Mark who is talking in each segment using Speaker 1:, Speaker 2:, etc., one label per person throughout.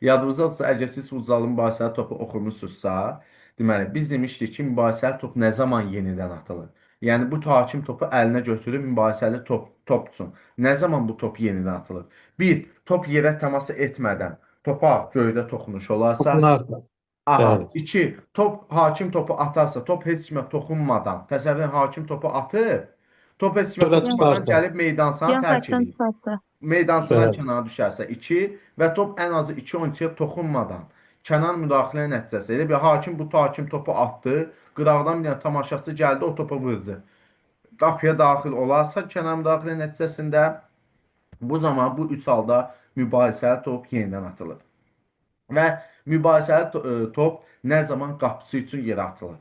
Speaker 1: Yadınızdadırsa, əgər siz futzalın mübahisəli topu oxumusunuzsa, deməli, biz demişdik ki, mübahisəli top nə zaman yenidən atılır? Yəni, bu hakim topu əlinə götürüb mübahisəli top üçün. Nə zaman bu top yenidən atılır? Bir, top yerə təmas etmədən topa göydə toxunuş olarsa.
Speaker 2: Toxunarsa.
Speaker 1: Aha.
Speaker 2: Bəli.
Speaker 1: İki, hakim topu atarsa, top heç kimə toxunmadan, təsəvvür edin, hakim topu atıb, top heç kimə
Speaker 2: Çölə
Speaker 1: toxunmadan
Speaker 2: çıxarsa.
Speaker 1: gəlib meydançanı
Speaker 3: Yan
Speaker 1: tərk
Speaker 3: xəttdən
Speaker 1: edir.
Speaker 3: çıxarsa.
Speaker 1: Meydançadan
Speaker 2: Bəli.
Speaker 1: kənara düşərsə 2 və top ən azı 2 oyunçuya toxunmadan kənar müdaxilə nəticəsində bir hakim topu atdı, qıraqdan bir dənə tamaşaçı gəldi, o topa vurdu. Qapıya daxil olarsa kənar müdaxilə nəticəsində bu zaman bu 3 halda mübahisəli top yenidən atılır. Və mübahisəli top nə zaman qapıçı üçün yerə atılır.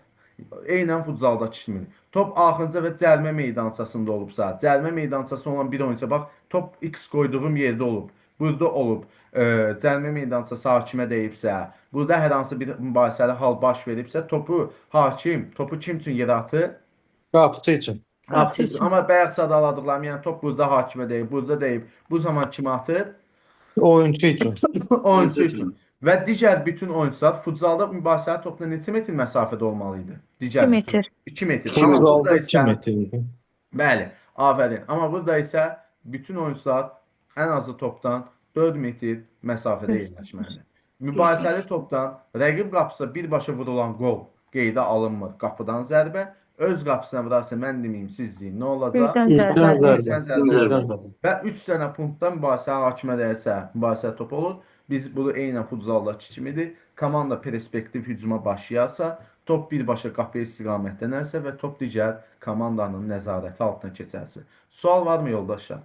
Speaker 1: Eynən futzaldakı kimi. Top axırıncı və cərimə meydançasında olubsa, cərimə meydançası olan bir oyunçuya bax, top X qoyduğum yerdə olub, burada olub, cərimə meydançası hakimə deyibsə, burada hər hansı bir mübahisəli hal baş veribsə, topu kim üçün yerə atır?
Speaker 2: Qapıçı üçün.
Speaker 1: Qapıçı üçün.
Speaker 3: üçün.
Speaker 1: Amma bayaq sadaladıqlarım, yəni top burada hakimə deyib, burada deyib, bu zaman kimə atır?
Speaker 2: Oyuncu üçün.
Speaker 1: Oyuncu üçün. Və digər bütün oyuncular futzalda mübahisəli topla neçə metr məsafədə olmalı idi?
Speaker 3: 2 metr.
Speaker 1: 2 metr. Amma burada
Speaker 2: Futzalda
Speaker 1: isə
Speaker 2: 2 metr idi.
Speaker 1: bəli, afərin. Amma burada isə bütün oyuncular ən azı topdan 4 metr məsafədə yerləşməlidir. Mübahisəli topdan rəqib qapısına birbaşa vurulan qol qeydə alınmır. Qapıdan zərbə, öz qapısına vurarsa mən deməyim, siz deyin, nə olacaq?
Speaker 3: Birdən zərbə.
Speaker 1: Birdən zərbə olacaq.
Speaker 2: zərbə.
Speaker 1: Və 3 dənə punktdan mübahisəli hakimə dəyərsə, mübahisəli top olur. Biz bunu eynən futzaldakı kimidir. Komanda perspektiv hücuma başlayarsa, top birbaşa qapıya istiqamətlənərsə və top digər komandanın nəzarəti altına keçərsə. Sual varmı yoldaşlar?